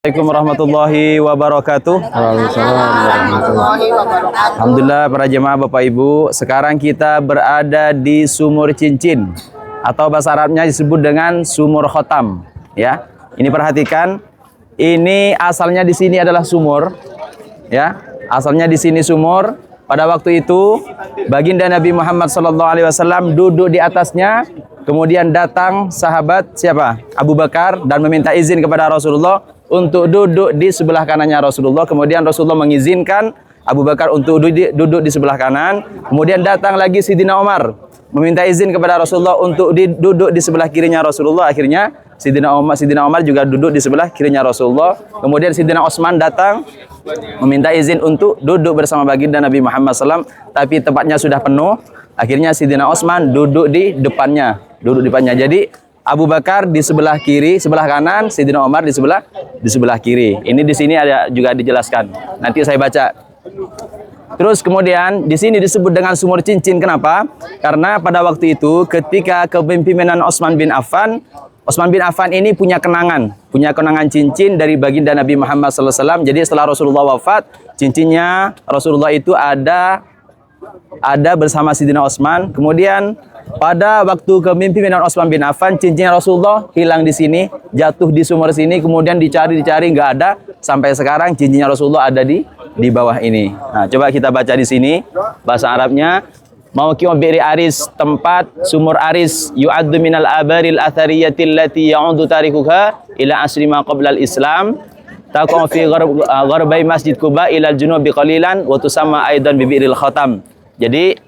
Assalamualaikum warahmatullahi wabarakatuh. Alhamdulillah para jemaah Bapak Ibu, sekarang kita berada di Sumur Cincin atau bahasa Arabnya disebut dengan Sumur Khotam. Ya, ini perhatikan, ini asalnya di sini adalah sumur. Ya, asalnya di sini sumur. Pada waktu itu baginda Nabi Muhammad SAW duduk di atasnya. Kemudian datang sahabat siapa? Abu Bakar dan meminta izin kepada Rasulullah untuk duduk di sebelah kanannya Rasulullah. Kemudian Rasulullah mengizinkan Abu Bakar untuk duduk di sebelah kanan. Kemudian datang lagi Sidina Umar meminta izin kepada Rasulullah untuk duduk di sebelah kirinya Rasulullah. Akhirnya Sidina Umar juga duduk di sebelah kirinya Rasulullah. Kemudian Sidina Utsman datang meminta izin untuk duduk bersama baginda Nabi Muhammad SAW, tapi tempatnya sudah penuh. Akhirnya Sidina Utsman duduk di depannya, Jadi Abu Bakar di sebelah kiri, sebelah kanan, Sidina Umar di sebelah kiri. Ini di sini ada juga dijelaskan. Nanti saya baca. Terus kemudian di sini disebut dengan Sumur Cincin. Kenapa? Karena pada waktu itu ketika kepemimpinan Utsman bin Affan ini punya kenangan cincin dari baginda Nabi Muhammad SAW. Jadi setelah Rasulullah wafat, cincinnya Rasulullah itu ada bersama Sidina Utsman. Kemudian pada waktu kepemimpinan Utsman bin Affan, cincinnya Rasulullah hilang di sini, jatuh di sumur sini, kemudian dicari nggak ada. Sampai sekarang cincinnya Rasulullah ada di bawah ini. Nah, coba kita baca di sini bahasa Arabnya. Mauqi'u bi'ri Aris, tempat sumur Aris, yu'addu minal abaril athariyati allati ya'udu tarikuha ila asri ma qabla al-Islam. Taqa'u fi gharbai Masjid Quba ila al-junubi qalilan wa tusamma aidan bi bi'ril Khatam. Jadi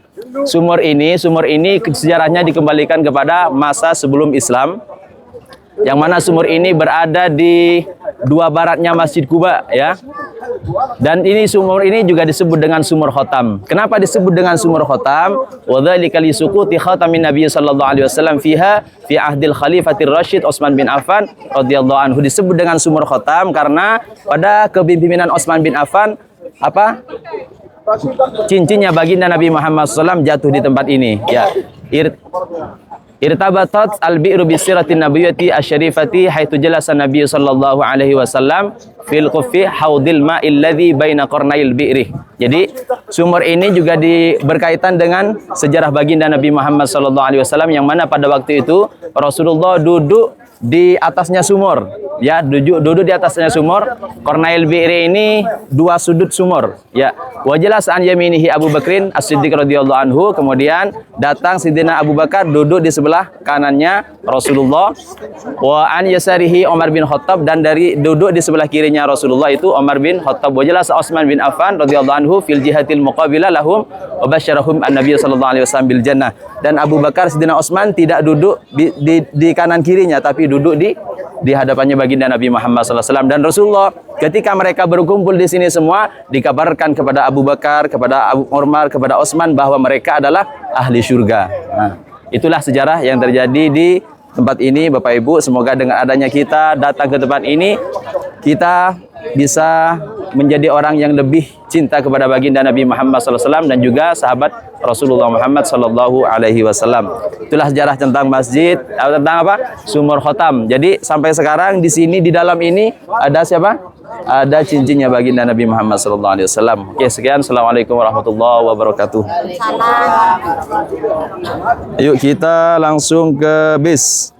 sumur ini sejarahnya dikembalikan kepada masa sebelum Islam, yang mana sumur ini berada di dua baratnya Masjid Quba, ya. Dan ini sumur ini juga disebut dengan Sumur Khotam. Kenapa disebut dengan Sumur Khotam? Wa dzalika li suquti khatamin Nabi sallallahu alaihi wasallam fiha fi ahdil Khalifatir Rasyid Utsman bin Affan radhiyallahu anhu. Disebut dengan Sumur Khotam karena pada kepemimpinan Utsman bin Affan cincinnya baginda Nabi Muhammad SAW jatuh di tempat ini. Ya. Irtabatat al-bi'ru bisiratin nabiyyati asy-syarifati haitsu jalasa Nabi sallallahu alaihi wasallam fil quffi haudil ma'il ladzi baina qarnail bi'ri. Jadi sumur ini juga berkaitan dengan sejarah baginda Nabi Muhammad sallallahu alaihi wasallam, yang mana pada waktu itu Rasulullah duduk di atasnya sumur, ya, duduk di atasnya sumur. Qarnail bi'ri ini dua sudut sumur, ya. Wa jalas an yaminihi Abu Bakrin As-Siddiq radhiyallahu anhu. Kemudian datang Sidina Abu Bakar duduk di sebelah kanannya Rasulullah. Wa an yasarihi Umar bin Khattab, dan duduk di sebelah kirinya Rasulullah itu Umar bin Khattab. Wa jalas Utsman bin Affan radhiyallahu anhu fil jihatil muqabilah lahum wa basyarahum an-nabiy sallallahu alaihi wasallam bil jannah. Dan Abu Bakar Sidina Utsman tidak duduk di kanan kirinya, tapi duduk di hadapannya baginda Nabi Muhammad SAW. Dan Rasulullah ketika mereka berkumpul di sini semua, dikabarkan kepada Abu Bakar, kepada Abu Umar, kepada Utsman bahwa mereka adalah ahli surga. Nah, itulah sejarah yang terjadi di tempat ini, Bapak Ibu. Semoga dengan adanya kita datang ke tempat ini, kita bisa menjadi orang yang lebih cinta kepada baginda Nabi Muhammad SAW dan juga sahabat Rasulullah Muhammad SAW. Itulah sejarah tentang masjid, tentang Sumur Khotam. Jadi sampai sekarang di sini, di dalam ini ada siapa? Ada cincinnya baginda Nabi Muhammad SAW. Oke, sekian. Assalamualaikum warahmatullahi wabarakatuh. Yuk kita langsung ke bis.